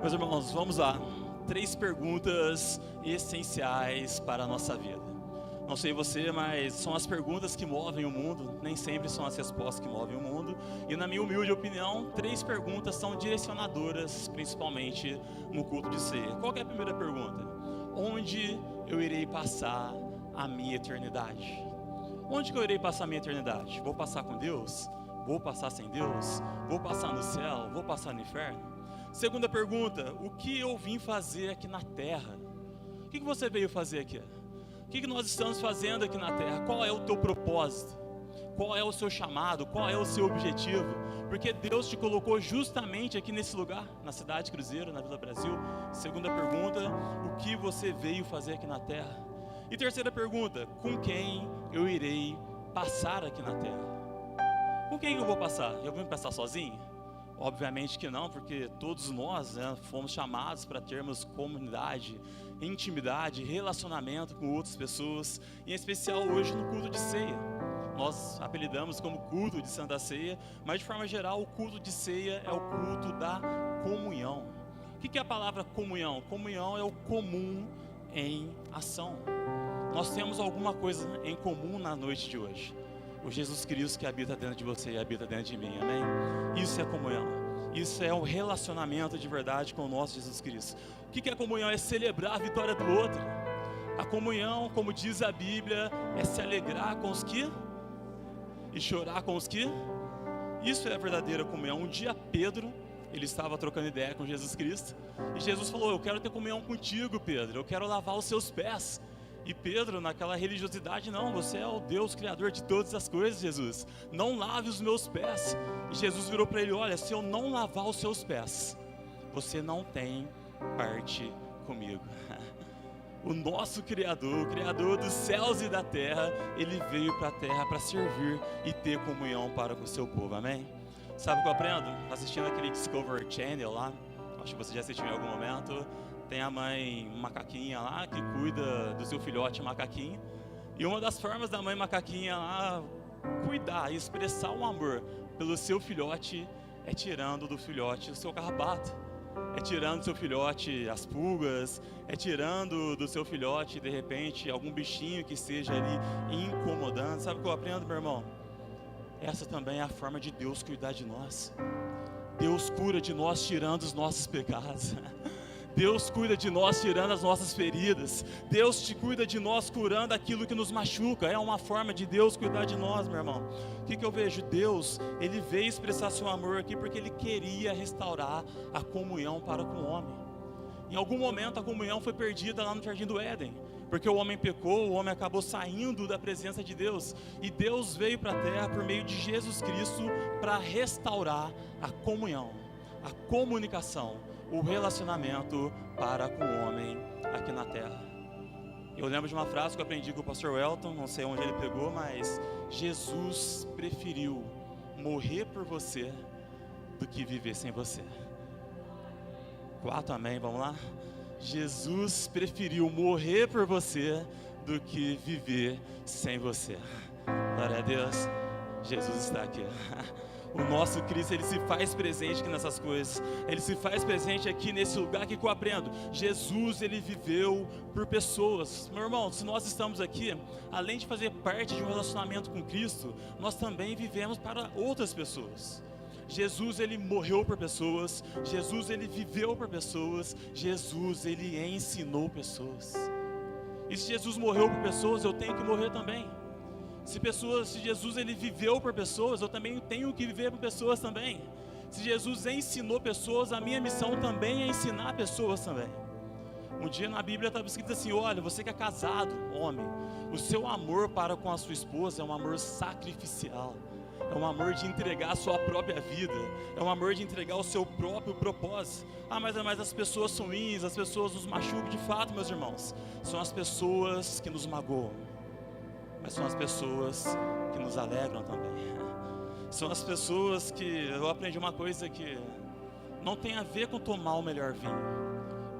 Meus irmãos, vamos lá. 3 perguntas essenciais para a nossa vida. Não sei você, mas são as perguntas que movem o mundo, nem sempre são as respostas que movem o mundo. E na minha humilde opinião, 3 perguntas são direcionadoras, principalmente no culto de ceia. Qual que é a primeira pergunta? Onde eu irei passar a minha eternidade? Onde que eu irei passar a minha eternidade? Vou passar com Deus? Vou passar sem Deus? Vou passar no céu? Vou passar no inferno? Segunda pergunta, o que eu vim fazer aqui na terra? O que você veio fazer aqui? O que nós estamos fazendo aqui na terra? Qual é o teu propósito? Qual é o seu chamado? Qual é o seu objetivo? Porque Deus te colocou justamente aqui nesse lugar, na cidade de Cruzeiro, na Vila Brasil. Segunda pergunta, o que você veio fazer aqui na terra? E terceira pergunta, com quem eu irei passar aqui na terra? Com quem eu vou passar? Eu vou passar sozinho? Obviamente que não, porque todos nós fomos chamados para termos comunidade, intimidade, relacionamento com outras pessoas, em especial hoje no culto de ceia. Nós apelidamos como culto de Santa Ceia, mas de forma geral o culto de ceia é o culto da comunhão. O que é a palavra comunhão? Comunhão é o comum em ação. Nós temos alguma coisa em comum na noite de hoje. O Jesus Cristo que habita dentro de você e habita dentro de mim, amém? Isso é comunhão, isso é um relacionamento de verdade com o nosso Jesus Cristo. O que é comunhão? É celebrar a vitória do outro. A comunhão, como diz a Bíblia, é se alegrar com os que e chorar com os que. Isso é a verdadeira comunhão. Um dia Pedro, ele estava trocando ideia com Jesus Cristo, e Jesus falou, eu quero ter comunhão contigo, Pedro, eu quero lavar os seus pés. E Pedro, naquela religiosidade, não, você é o Deus Criador de todas as coisas, Jesus, não lave os meus pés. E Jesus virou para ele, olha, se eu não lavar os seus pés, você não tem parte comigo. O nosso Criador, o Criador dos céus e da terra, ele veio para a terra para servir e ter comunhão para com o seu povo, amém? Sabe o que eu aprendo? Assistindo aquele Discovery Channel lá, acho que você já assistiu em algum momento. Tem a mãe macaquinha lá que cuida do seu filhote macaquinho. E uma das formas da mãe macaquinha lá cuidar e expressar o amor pelo seu filhote é tirando do filhote o seu carrapato. É tirando do seu filhote as pulgas. É tirando do seu filhote, de repente, algum bichinho que esteja ali incomodando. Sabe o que eu aprendo, meu irmão? Essa também é a forma de Deus cuidar de nós. Deus cura de nós tirando os nossos pecados. Deus cuida de nós tirando as nossas feridas. Deus te cuida de nós curando aquilo que nos machuca. É uma forma de Deus cuidar de nós, meu irmão. O que eu vejo? Deus, ele veio expressar seu amor aqui porque ele queria restaurar a comunhão para com o homem. Em algum momento a comunhão foi perdida lá no Jardim do Éden, porque o homem pecou, o homem acabou saindo da presença de Deus, e Deus veio para a terra por meio de Jesus Cristo para restaurar a comunhão, a comunicação, o relacionamento para com o homem aqui na terra. Eu lembro de uma frase que eu aprendi com o pastor Welton, não sei onde ele pegou, mas Jesus preferiu morrer por você do que viver sem você. 4, amém, vamos lá? Jesus preferiu morrer por você do que viver sem você. Glória a Deus, Jesus está aqui. O nosso Cristo, ele se faz presente aqui nessas coisas. Ele se faz presente aqui nesse lugar que eu aprendo. Jesus, ele viveu por pessoas. Meu irmão, se nós estamos aqui, além de fazer parte de um relacionamento com Cristo, nós também vivemos para outras pessoas. Jesus, ele morreu por pessoas. Jesus, ele viveu por pessoas. Jesus, ele ensinou pessoas. E se Jesus morreu por pessoas, eu tenho que morrer também. Se Jesus ele viveu por pessoas, eu também tenho que viver por pessoas também. Se Jesus ensinou pessoas, a minha missão também é ensinar pessoas também. Um dia na Bíblia estava escrito assim, olha, você que é casado, homem, o seu amor para com a sua esposa é um amor sacrificial. É um amor de entregar a sua própria vida. É um amor de entregar o seu próprio propósito. Ah, mas as pessoas são ruins, as pessoas nos machucam. De fato, meus irmãos, são as pessoas que nos magoam, mas são as pessoas que nos alegram também. São as pessoas que... Eu aprendi uma coisa que não tem a ver com tomar o melhor vinho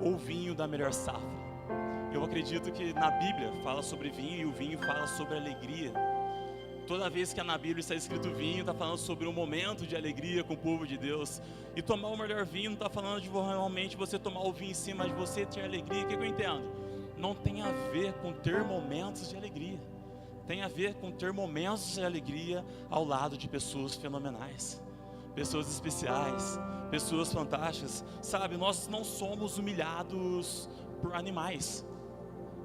ou vinho da melhor safra. Eu acredito que na Bíblia fala sobre vinho e o vinho fala sobre alegria. Toda vez que na Bíblia está escrito vinho, está falando sobre um momento de alegria com o povo de Deus. E tomar o melhor vinho não está falando de realmente você tomar o vinho em si, mas você ter alegria. O que eu entendo? Não tem a ver com ter momentos de alegria. Tem a ver com ter momentos de alegria ao lado de pessoas fenomenais, pessoas especiais, pessoas fantásticas. Sabe, nós não somos humilhados por animais.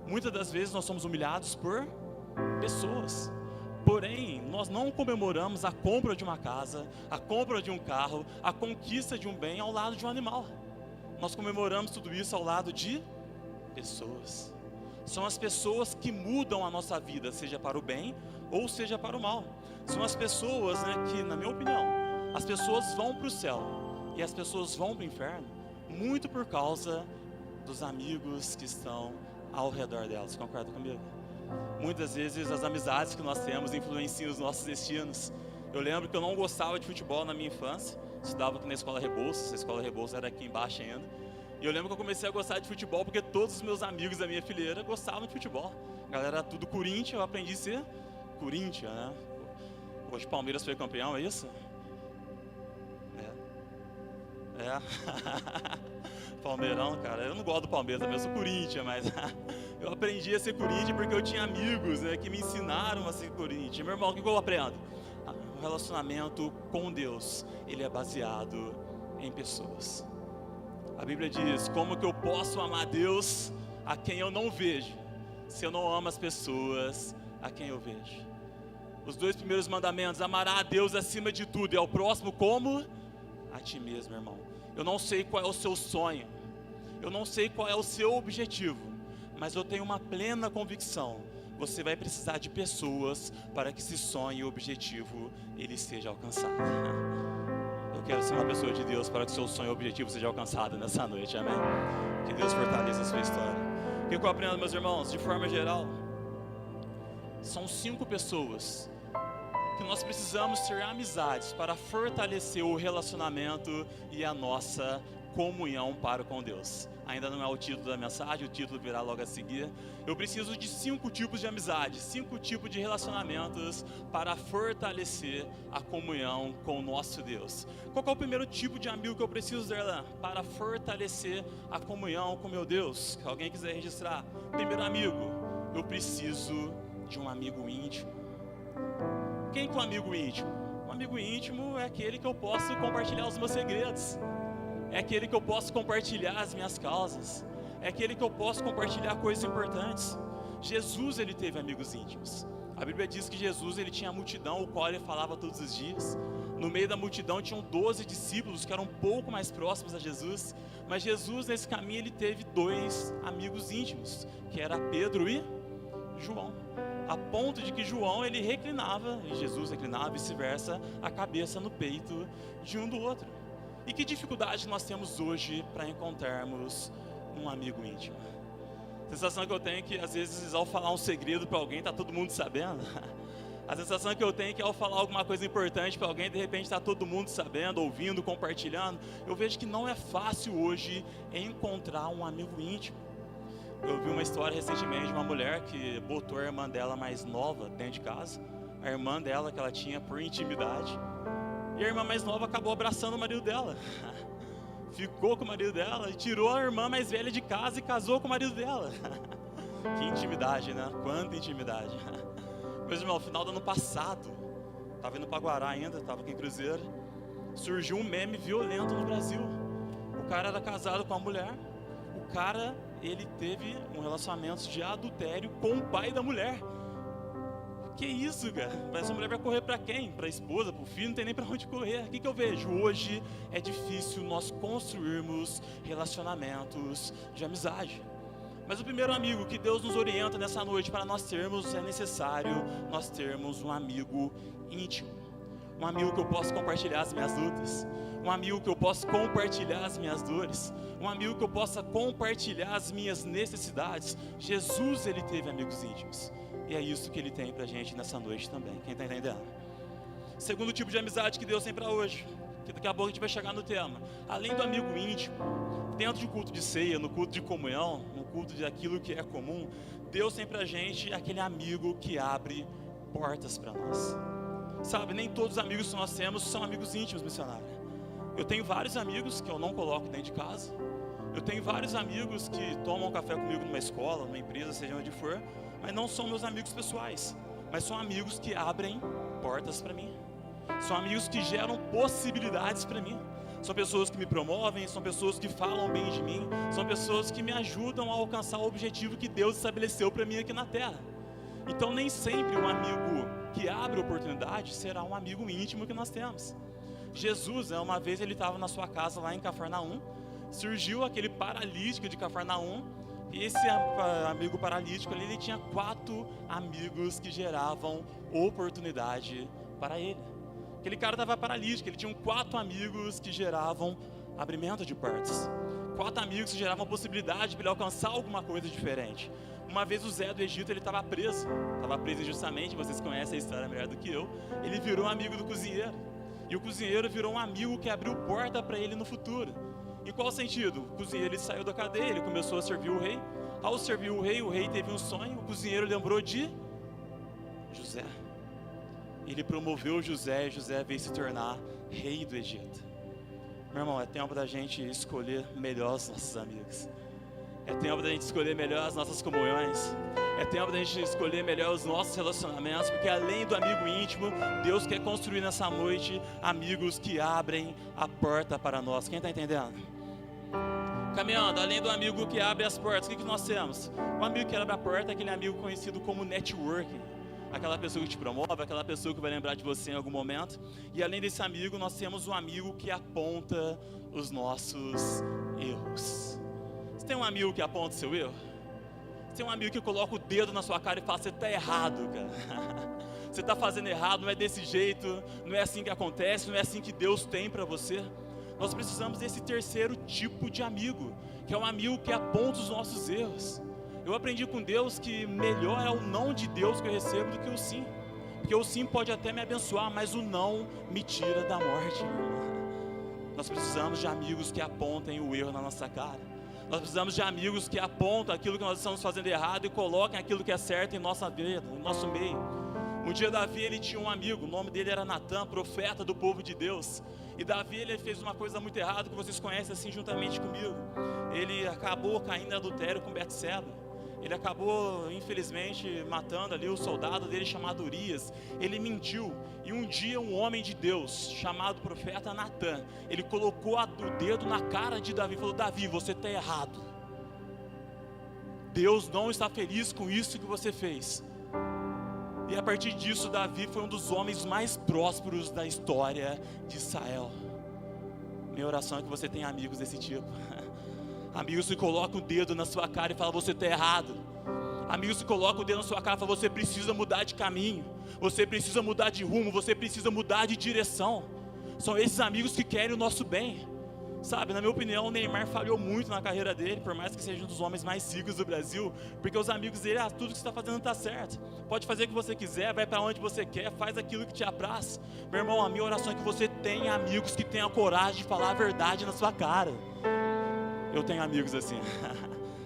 Muitas das vezes nós somos humilhados por pessoas. Porém, nós não comemoramos a compra de uma casa, a compra de um carro, a conquista de um bem ao lado de um animal. Nós comemoramos tudo isso ao lado de pessoas. São as pessoas que mudam a nossa vida, seja para o bem ou seja para o mal. São as pessoas, que, na minha opinião, as pessoas vão para o céu e as pessoas vão para o inferno muito por causa dos amigos que estão ao redor delas. Concorda comigo? Muitas vezes as amizades que nós temos influenciam os nossos destinos. Eu lembro que eu não gostava de futebol na minha infância. Estudava aqui na Escola Rebouças. A Escola Rebouças era aqui embaixo ainda. E eu lembro que eu comecei a gostar de futebol porque todos os meus amigos da minha fileira gostavam de futebol. A galera era tudo Corinthians, eu aprendi a ser Corinthians, né? Hoje o Palmeiras foi campeão, é isso? Palmeirão, cara, eu não gosto do Palmeiras, eu sou Corinthians, mas eu aprendi a ser Corinthians porque eu tinha amigos, que me ensinaram a ser Corinthians. Meu irmão, o que eu aprendo? O relacionamento com Deus, ele é baseado em pessoas. A Bíblia diz, como que eu posso amar Deus a quem eu não vejo, se eu não amo as pessoas a quem eu vejo? Os 2 primeiros mandamentos, amará a Deus acima de tudo e ao próximo como a ti mesmo, irmão. Eu não sei qual é o seu sonho, eu não sei qual é o seu objetivo, mas eu tenho uma plena convicção, você vai precisar de pessoas para que esse sonho e objetivo, ele seja alcançado. Eu quero ser uma pessoa de Deus para que o seu sonho e objetivo seja alcançado nessa noite, amém? Que Deus fortaleça a sua história. O que eu aprendo, meus irmãos, de forma geral, são 5 pessoas que nós precisamos ter amizades para fortalecer o relacionamento e a nossa comunhão para com Deus. Ainda não é o título da mensagem, o título virá logo a seguir. Eu preciso de 5 tipos de amizade, 5 tipos de relacionamentos para fortalecer a comunhão com o nosso Deus. Qual é o primeiro tipo de amigo que eu preciso ter para fortalecer a comunhão com meu Deus? Se alguém quiser registrar. Primeiro amigo, eu preciso de um amigo íntimo. Quem que é um amigo íntimo? Um amigo íntimo é aquele que eu posso compartilhar os meus segredos. É aquele que eu posso compartilhar as minhas causas. É aquele que eu posso compartilhar coisas importantes. Jesus, ele teve amigos íntimos. A Bíblia diz que Jesus, ele tinha a multidão, o qual ele falava todos os dias. No meio da multidão tinham 12 discípulos que eram um pouco mais próximos a Jesus. Mas Jesus, nesse caminho, ele teve 2 amigos íntimos, que era Pedro e João. A ponto de que João, ele reclinava, e Jesus reclinava, vice-versa, a cabeça no peito de um do outro. E que dificuldade nós temos hoje para encontrarmos um amigo íntimo? A sensação que eu tenho é que às vezes ao falar um segredo para alguém, está todo mundo sabendo. A sensação que eu tenho é que ao falar alguma coisa importante para alguém, de repente está todo mundo sabendo, ouvindo, compartilhando. Eu vejo que não é fácil hoje encontrar um amigo íntimo. Eu vi uma história recentemente de uma mulher que botou a irmã dela mais nova dentro de casa. A irmã dela que ela tinha por intimidade. E a irmã mais nova acabou abraçando o marido dela. Ficou com o marido dela e tirou a irmã mais velha de casa e casou com o marido dela. Que intimidade, né? Quanta intimidade. Mas, irmão, no final do ano passado, estava indo para Guará ainda, estava aqui em Cruzeiro, surgiu um meme violento no Brasil. O cara era casado com a mulher. O cara, ele teve um relacionamento de adultério com o pai da mulher. Que isso, cara? Essa mulher vai correr para quem? Para a esposa, para o filho? Não tem nem para onde correr. O que eu vejo? Hoje é difícil nós construirmos relacionamentos de amizade. Mas o primeiro amigo que Deus nos orienta nessa noite para nós termos, é necessário nós termos um amigo íntimo. Um amigo que eu possa compartilhar as minhas lutas. Um amigo que eu possa compartilhar as minhas dores. Um amigo que eu possa compartilhar as minhas necessidades. Jesus, ele teve amigos íntimos. E é isso que ele tem pra gente nessa noite também. Quem está entendendo? Segundo tipo de amizade que Deus tem para hoje, que daqui a pouco a gente vai chegar no tema. Além do amigo íntimo, dentro de culto de ceia, no culto de comunhão, no culto de aquilo que é comum, Deus tem pra gente aquele amigo que abre portas para nós. Sabe, nem todos os amigos que nós temos são amigos íntimos, missionário. Eu tenho vários amigos que eu não coloco dentro de casa. Eu tenho vários amigos que tomam café comigo numa escola, numa empresa, seja onde for, mas não são meus amigos pessoais, mas são amigos que abrem portas para mim. São amigos que geram possibilidades para mim. São pessoas que me promovem, são pessoas que falam bem de mim, são pessoas que me ajudam a alcançar o objetivo que Deus estabeleceu para mim aqui na terra. Então nem sempre um amigo que abre oportunidade será um amigo íntimo que nós temos. Jesus, uma vez ele estava na sua casa lá em Cafarnaum, surgiu aquele paralítico de Cafarnaum, e esse amigo paralítico ali, ele tinha 4 amigos que geravam oportunidade para ele. Aquele cara estava paralítico, ele tinha 4 amigos que geravam abrimento de portas. 4 amigos que geravam possibilidade para ele alcançar alguma coisa diferente. Uma vez o Zé do Egito, ele estava preso injustamente, vocês conhecem a história melhor do que eu. Ele virou um amigo do cozinheiro, e o cozinheiro virou um amigo que abriu porta para ele no futuro. Em qual sentido? O cozinheiro ele saiu da cadeia, ele começou a servir o rei. Ao servir o rei teve um sonho, o cozinheiro lembrou de José. Ele promoveu José, e José veio se tornar rei do Egito. Meu irmão, é tempo da gente escolher melhor os nossos amigos. É tempo da gente escolher melhor as nossas comunhões. É tempo da gente escolher melhor os nossos relacionamentos, porque além do amigo íntimo, Deus quer construir nessa noite amigos que abrem a porta para nós. Quem está entendendo? Caminhando, além do amigo que abre as portas, o que nós temos? O amigo que abre a porta é aquele amigo conhecido como networking. Aquela pessoa que te promove, aquela pessoa que vai lembrar de você em algum momento. E além desse amigo, nós temos um amigo que aponta os nossos erros. Você tem um amigo que aponta o seu erro? Você tem um amigo que coloca o dedo na sua cara e fala, você está errado, cara. Você está fazendo errado, não é desse jeito, não é assim que acontece, não é assim que Deus tem para você. Nós precisamos desse terceiro tipo de amigo, que é um amigo que aponta os nossos erros. Eu aprendi com Deus que melhor é o não de Deus que eu recebo do que o sim. Porque o sim pode até me abençoar, mas o não me tira da morte, meu irmão. Nós precisamos de amigos que apontem o erro na nossa cara. Nós precisamos de amigos que apontam aquilo que nós estamos fazendo errado e coloquem aquilo que é certo em nossa vida, em nosso meio. Um dia Davi, ele tinha um amigo, o nome dele era Natã, profeta do povo de Deus. E Davi, ele fez uma coisa muito errada, que vocês conhecem assim juntamente comigo. Ele acabou caindo em adultério com Betseba. Ele acabou, infelizmente, matando ali o soldado dele chamado Urias. Ele mentiu. E um dia um homem de Deus, chamado profeta Natã, ele colocou o dedo na cara de Davi e falou, Davi, você está errado. Deus não está feliz com isso que você fez. E a partir disso, Davi foi um dos homens mais prósperos da história de Israel. Minha oração é que você tenha amigos desse tipo. Amigos que colocam o dedo na sua cara e falam, você está errado. Amigos que colocam o dedo na sua cara e falam, você precisa mudar de caminho. Você precisa mudar de rumo, você precisa mudar de direção. São esses amigos que querem o nosso bem. Sabe, na minha opinião, o Neymar falhou muito na carreira dele, por mais que seja um dos homens mais ricos do Brasil, porque os amigos dele, tudo que você está fazendo está certo. Pode fazer o que você quiser, vai para onde você quer, faz aquilo que te apraz. Meu irmão, a minha oração é que você tenha amigos que tenham a coragem de falar a verdade na sua cara. Eu tenho amigos assim.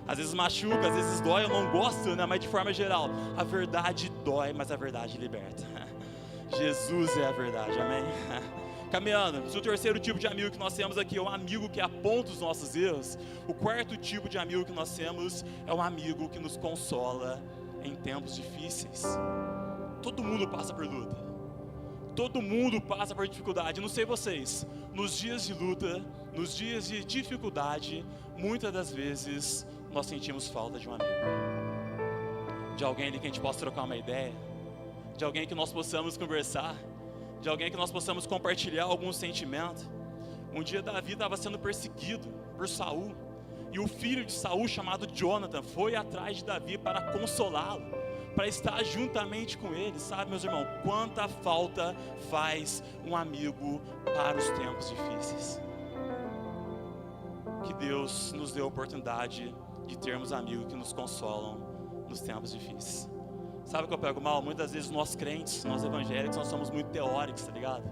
Às vezes machuca, às vezes dói, eu não gosto, né? Mas de forma geral, a verdade dói, mas a verdade liberta. Jesus é a verdade, amém? Caminhando, se o terceiro tipo de amigo que nós temos aqui é um amigo que aponta os nossos erros, o quarto tipo de amigo que nós temos é um amigo que nos consola em tempos difíceis. Todo mundo passa por luta, todo mundo passa por dificuldade. Não sei vocês, nos dias de luta, nos dias de dificuldade, muitas das vezes nós sentimos falta de um amigo, de alguém ali que a gente possa trocar uma ideia, de alguém que nós possamos conversar, de alguém que nós possamos compartilhar algum sentimento. Um dia Davi estava sendo perseguido por Saul, e o filho de Saul, chamado Jonathan, foi atrás de Davi para consolá-lo, para estar juntamente com ele. Sabe, meus irmãos, quanta falta faz um amigo para os tempos difíceis. Que Deus nos dê a oportunidade de termos amigos que nos consolam nos tempos difíceis. Sabe o que eu pego mal? Muitas vezes nós crentes, nós evangélicos, nós somos muito teóricos, tá ligado?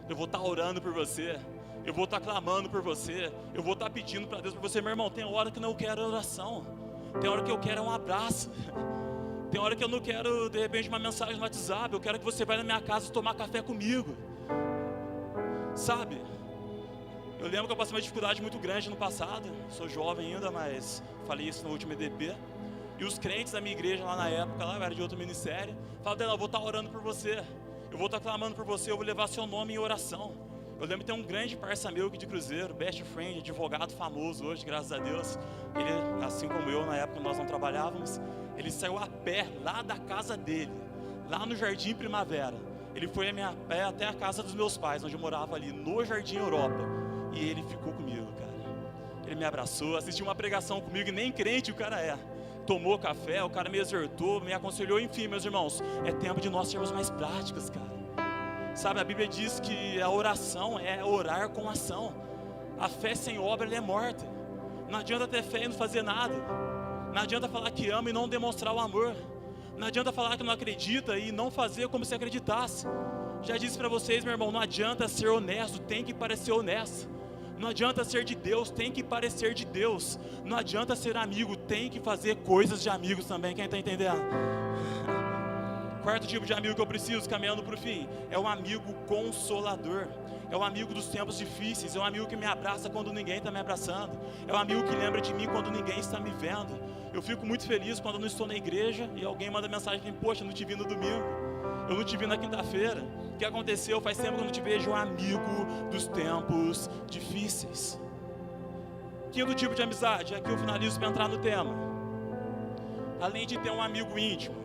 Eu vou estar orando por você, eu vou estar clamando por você, eu vou estar pedindo para Deus por você. Meu irmão, tem hora que não quero oração, tem hora que eu quero um abraço, Tem hora que eu não quero, de repente, uma mensagem no WhatsApp. Eu quero que você vá na minha casa tomar café comigo. Sabe? Eu lembro que eu passei uma dificuldade muito grande no passado. Sou jovem ainda, mas falei isso no último EDP. E os crentes da minha igreja lá na época, lá eu era de outro ministério, falaram: Dela, eu vou estar orando por você. Eu vou estar clamando por você, eu vou levar seu nome em oração. Eu lembro que tem um grande parça meu aqui de Cruzeiro, best friend, advogado famoso hoje, graças a Deus. Ele, assim como eu, na época nós não trabalhávamos, ele saiu a pé lá da casa dele, lá no Jardim Primavera. Ele foi a pé até a casa dos meus pais, onde eu morava ali, no Jardim Europa. E ele ficou comigo, cara. Ele me abraçou, assistiu uma pregação comigo, e nem crente o cara é. Tomou café, o cara me exortou, me aconselhou, enfim, meus irmãos, é tempo de nós sermos mais práticos, cara. Sabe, a Bíblia diz que a oração é orar com ação. A fé sem obra, ela é morta. Não adianta ter fé e não fazer nada. Não adianta falar que ama e não demonstrar o amor. Não adianta falar que não acredita e não fazer como se acreditasse. Já disse para vocês, meu irmão, não adianta ser honesto, tem que parecer honesto. Não adianta ser de Deus, tem que parecer de Deus. Não adianta ser amigo, tem que fazer coisas de amigos também. Quem está entendendo? Quarto tipo de amigo que eu preciso, caminhando para o fim, é um amigo consolador. É um amigo dos tempos difíceis. É um amigo que me abraça quando ninguém está me abraçando. É um amigo que lembra de mim quando ninguém está me vendo. Eu fico muito feliz quando eu não estou na igreja e alguém manda mensagem para mim: poxa, não te vi no domingo, eu não te vi na quinta-feira. O que aconteceu? Faz tempo que eu não te vejo. Um amigo dos tempos difíceis. Quinto tipo de amizade, aqui eu finalizo para entrar no tema. Além de ter um amigo íntimo,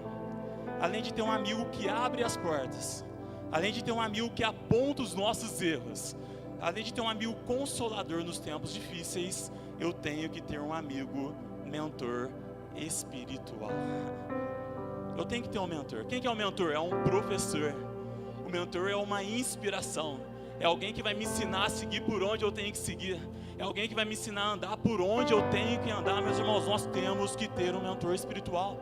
além de ter um amigo que abre as portas, além de ter um amigo que aponta os nossos erros, além de ter um amigo consolador nos tempos difíceis, eu tenho que ter um amigo mentor espiritual. Eu tenho que ter um mentor. Quem que é um mentor? É um professor. O mentor é uma inspiração. É alguém que vai me ensinar a seguir por onde eu tenho que seguir. É alguém que vai me ensinar a andar por onde eu tenho que andar. Meus irmãos, nós temos que ter um mentor espiritual.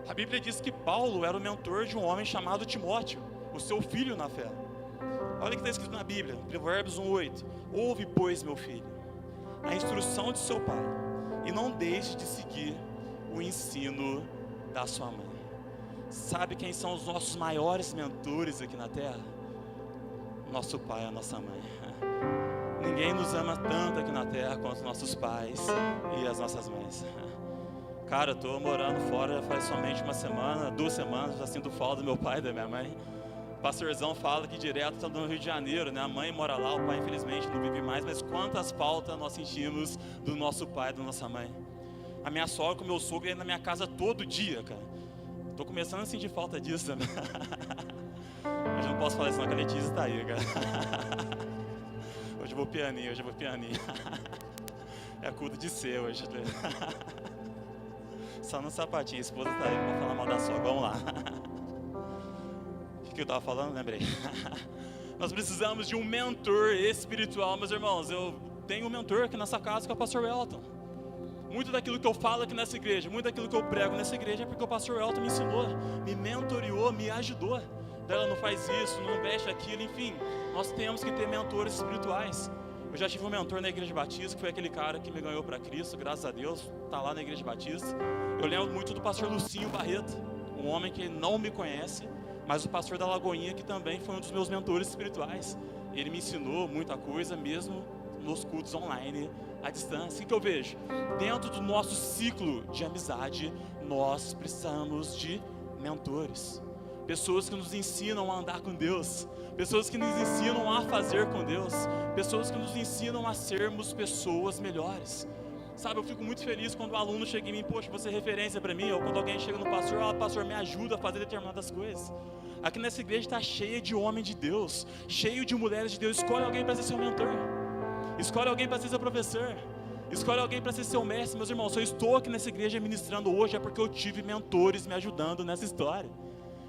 A Bíblia diz que Paulo era o mentor de um homem chamado Timóteo, o seu filho na fé. Olha o que está escrito na Bíblia, Provérbios 1:8. Ouve, pois, meu filho, a instrução de seu pai, e não deixe de seguir o ensino da sua mãe. Sabe quem são os nossos maiores mentores aqui na terra? Nosso pai e a nossa mãe. Ninguém nos ama tanto aqui na terra quanto nossos pais e as nossas mães. Cara, eu tô morando fora faz somente uma semana, 2 semanas, já sinto falta do meu pai e da minha mãe. O pastorzão fala que direto está no Rio de Janeiro, né? A mãe mora lá, o pai infelizmente não vive mais, mas quantas faltas nós sentimos do nosso pai e da nossa mãe. A minha sogra com o meu sogro iam na minha casa todo dia, cara. Tô começando a sentir falta disso, né? Mas eu não posso falar isso não, que a Letícia tá aí, cara. Hoje eu vou pianinho. É culto de ser hoje. Só no sapatinho, a esposa tá aí pra falar mal da sogra, vamos lá. O que eu tava falando? Lembrei. Nós precisamos de um mentor espiritual, meus irmãos. Eu tenho um mentor aqui nessa casa, que é o pastor Elton. Muito daquilo que eu falo aqui nessa igreja, muito daquilo que eu prego nessa igreja é porque o pastor Elton me ensinou, me mentoreou, me ajudou. Ela não faz isso, não veste aquilo, enfim. Nós temos que ter mentores espirituais. Eu já tive um mentor na Igreja Batista, que foi aquele cara que me ganhou para Cristo, graças a Deus, está lá na Igreja Batista. Eu lembro muito do pastor Lucinho Barreto, um homem que não me conhece, mas o pastor da Lagoinha, que também foi um dos meus mentores espirituais. Ele me ensinou muita coisa, mesmo nos cultos online, à distância. O que eu vejo? Dentro do nosso ciclo de amizade, nós precisamos de mentores. Pessoas que nos ensinam a andar com Deus, pessoas que nos ensinam a fazer com Deus, pessoas que nos ensinam a sermos pessoas melhores. Sabe, eu fico muito feliz quando o aluno chega em mim: poxa, você é referência para mim. Ou quando alguém chega no pastor: pastor, me ajuda a fazer determinadas coisas. Aqui nessa igreja está cheia de homem de Deus, cheio de mulheres de Deus. Escolhe alguém para ser seu mentor, escolhe alguém para ser seu professor, escolhe alguém para ser seu mestre. Meus irmãos, se eu estou aqui nessa igreja ministrando hoje, é porque eu tive mentores me ajudando nessa história.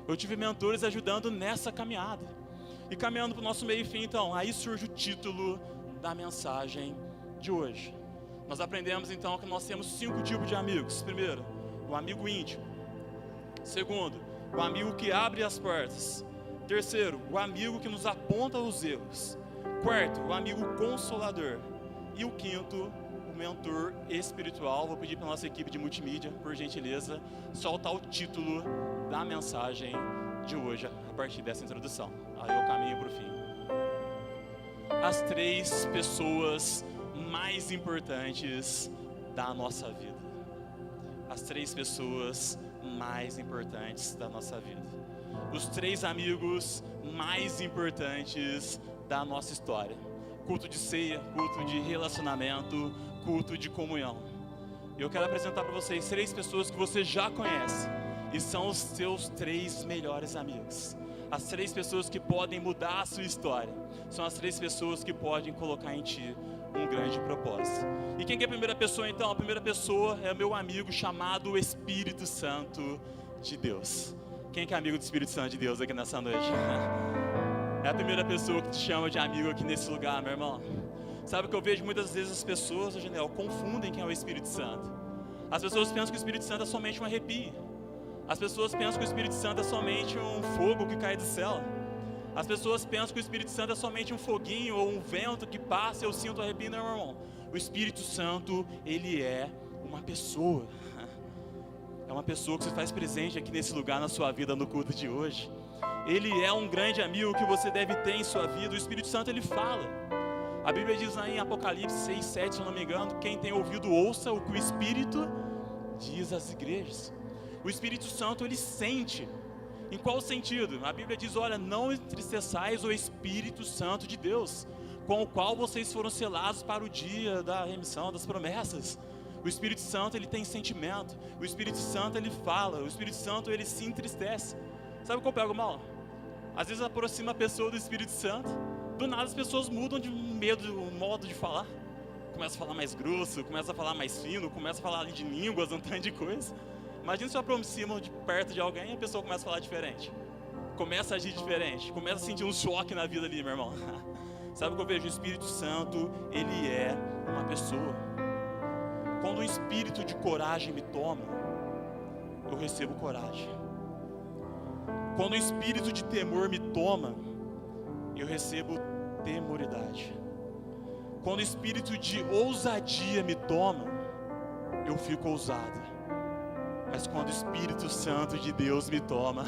Eu tive mentores ajudando nessa caminhada. E caminhando para o nosso meio e fim, então, aí surge o título da mensagem de hoje. Nós aprendemos então que nós temos 5 tipos de amigos. Primeiro, o amigo íntimo. Segundo, o amigo que abre as portas. Terceiro, o amigo que nos aponta os erros. Quarto, o amigo consolador. E o quinto, o mentor espiritual. Vou pedir para a nossa equipe de multimídia, por gentileza, soltar o título da mensagem de hoje, a partir dessa introdução. Aí eu caminho para o fim. As 3 pessoas mais importantes da nossa vida. As 3 pessoas mais importantes da nossa vida. Os 3 amigos mais importantes da nossa história. Culto de ceia, culto de relacionamento, culto de comunhão. Eu quero apresentar para vocês 3 pessoas que você já conhece e são os seus 3 melhores amigos. As 3 pessoas que podem mudar a sua história. São as 3 pessoas que podem colocar em ti um grande propósito. E quem que é a primeira pessoa então? A primeira pessoa é o meu amigo chamado Espírito Santo de Deus. Quem que é amigo do Espírito Santo de Deus aqui nessa noite? É a primeira pessoa que te chama de amigo aqui nesse lugar, meu irmão. Sabe o que eu vejo muitas vezes as pessoas, Janel, confundem quem é o Espírito Santo. As pessoas pensam que o Espírito Santo é somente um arrepio. As pessoas pensam que o Espírito Santo é somente um fogo que cai do céu. As pessoas pensam que o Espírito Santo é somente um foguinho ou um vento que passa e eu sinto arrepio. Não, meu irmão. O Espírito Santo, ele é uma pessoa. É uma pessoa que se faz presente aqui nesse lugar na sua vida no culto de hoje. Ele é um grande amigo que você deve ter em sua vida. O Espírito Santo, ele fala. A Bíblia diz lá em Apocalipse 6, 7, se eu não me engano, quem tem ouvido ouça o que o Espírito diz às igrejas. O Espírito Santo, ele sente. Em qual sentido? A Bíblia diz, olha, não entristeçais o Espírito Santo de Deus, com o qual vocês foram selados para o dia da remissão das promessas. O Espírito Santo, ele tem sentimento. O Espírito Santo, ele fala. O Espírito Santo, ele se entristece. Sabe o que eu pego mal? Às vezes aproxima a pessoa do Espírito Santo, do nada as pessoas mudam de modo de falar. Começa a falar mais grosso, começa a falar mais fino, começa a falar de línguas, um tanto de coisa. Imagina se eu aproximo de perto de alguém e a pessoa começa a falar diferente. Começa a agir diferente, começa a sentir um choque na vida ali, meu irmão. Sabe o que eu vejo? O Espírito Santo, ele é uma pessoa. Quando um espírito de coragem me toma, eu recebo coragem. Quando um espírito de temor me toma, eu recebo temoridade. Quando o espírito de ousadia me toma, eu fico ousado. Mas quando o Espírito Santo de Deus me toma,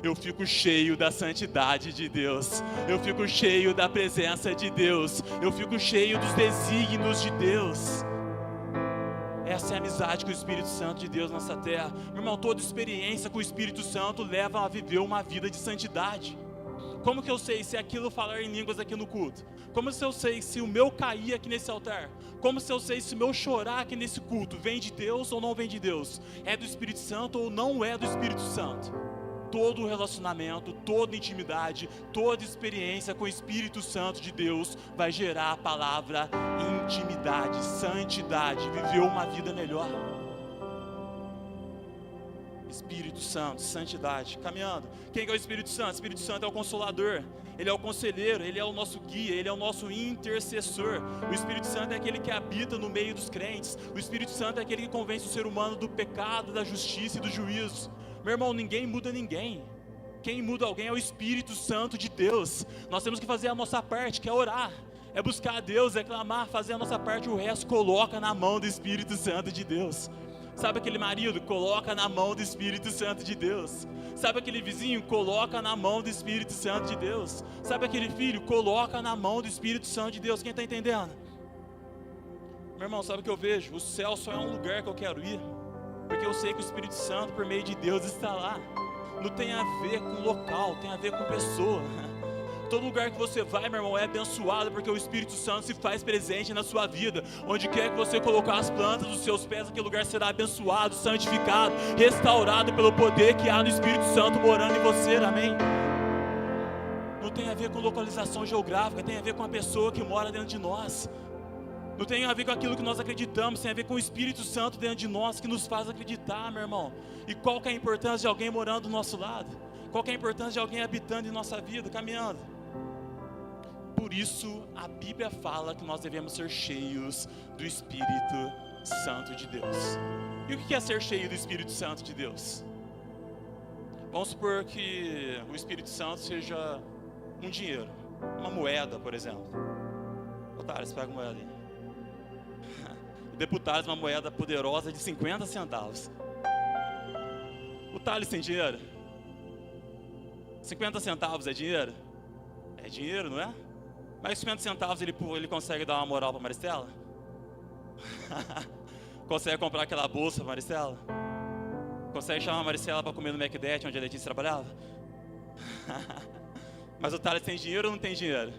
eu fico cheio da santidade de Deus. Eu fico cheio da presença de Deus. Eu fico cheio dos desígnios de Deus. Essa é a amizade com o Espírito Santo de Deus nessa terra. Meu irmão, toda experiência com o Espírito Santo leva a viver uma vida de santidade. Como que eu sei se aquilo falar em línguas aqui no culto? Como se eu sei se o meu cair aqui nesse altar? Como se eu sei se o meu chorar aqui nesse culto vem de Deus ou não vem de Deus? É do Espírito Santo ou não é do Espírito Santo? Todo relacionamento, toda intimidade, toda experiência com o Espírito Santo de Deus vai gerar a palavra intimidade, santidade, viver uma vida melhor. Espírito Santo, santidade, caminhando. Quem é o Espírito Santo? O Espírito Santo é o Consolador, ele é o Conselheiro, ele é o nosso guia, ele é o nosso intercessor. O Espírito Santo é aquele que habita no meio dos crentes. O Espírito Santo é aquele que convence o ser humano do pecado, da justiça e do juízo. Meu irmão, ninguém muda ninguém. Quem muda alguém é o Espírito Santo de Deus. Nós temos que fazer a nossa parte, que é orar, é buscar a Deus, é clamar, fazer a nossa parte. O resto coloca na mão do Espírito Santo de Deus. Sabe aquele marido? Coloca na mão do Espírito Santo de Deus. Sabe aquele vizinho? Coloca na mão do Espírito Santo de Deus. Sabe aquele filho? Coloca na mão do Espírito Santo de Deus. Quem está entendendo? Meu irmão, sabe o que eu vejo? O céu só é um lugar que eu quero ir, porque eu sei que o Espírito Santo, por meio de Deus, está lá. Não tem a ver com local, tem a ver com pessoa. Todo lugar que você vai, meu irmão, é abençoado, porque o Espírito Santo se faz presente na sua vida. Onde quer que você colocar as plantas dos seus pés, aquele lugar será abençoado, santificado, restaurado pelo poder que há no Espírito Santo morando em você, amém? Não tem a ver com localização geográfica, tem a ver com a pessoa que mora dentro de nós. Não tem a ver com aquilo que nós acreditamos, tem a ver com o Espírito Santo dentro de nós, que nos faz acreditar, meu irmão. E qual que é a importância de alguém morando do nosso lado? Qual que é a importância de alguém habitando em nossa vida, caminhando? Por isso, a Bíblia fala que nós devemos ser cheios do Espírito Santo de Deus. E o que é ser cheio do Espírito Santo de Deus? Vamos supor que o Espírito Santo seja um dinheiro, uma moeda, por exemplo. Otário, você pega a moeda ali. dê pro Thales uma moeda poderosa de 50 centavos. O Thales tem dinheiro? 50 centavos é dinheiro? É dinheiro, não é? Mas 50 centavos ele consegue dar uma moral pra Maristela? Consegue comprar aquela bolsa pra Maristela? Consegue chamar a Maristela para comer no McDet, onde a Letícia trabalhava? Mas o Thales tem dinheiro ou não tem dinheiro?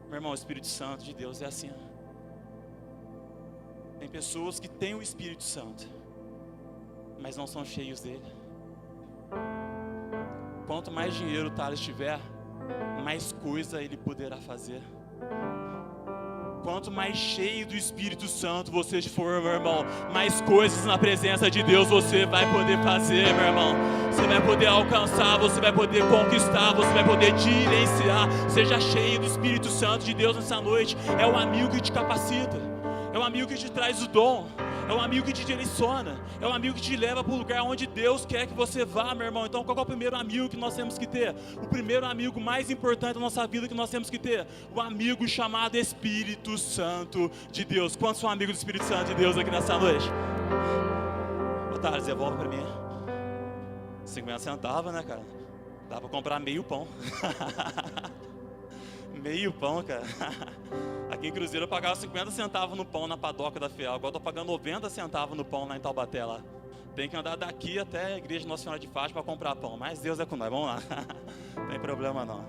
Meu irmão, o Espírito Santo de Deus é assim. Tem pessoas que têm o Espírito Santo, mas não são cheios dele. Quanto mais dinheiro o Thales tiver, mais coisa ele poderá fazer. Quanto mais cheio do Espírito Santo você for, meu irmão, mais coisas na presença de Deus você vai poder fazer, meu irmão. Você vai poder alcançar, você vai poder conquistar, você vai poder gerenciar. Seja cheio do Espírito Santo de Deus nessa noite. É o amigo que te capacita, é o amigo que te traz o dom, é um amigo que te direciona, é um amigo que te leva para o lugar onde Deus quer que você vá, meu irmão. Então qual é o primeiro amigo que nós temos que ter? O primeiro amigo mais importante da nossa vida que nós temos que ter? O amigo chamado Espírito Santo de Deus. Quantos são amigos do Espírito Santo de Deus aqui nessa noite? Otário, devolve para mim 50 centavos, né, cara? Dá para comprar meio pão. Meio pão, cara. Aqui em Cruzeiro eu pagava 50 centavos no pão na padoca da Fiel. Agora eu tô pagando 90 centavos no pão lá em Taubaté lá. Tem que andar daqui até a Igreja Nossa Senhora de Fátima para comprar pão. Mas Deus é com nós, vamos lá. Não tem problema não.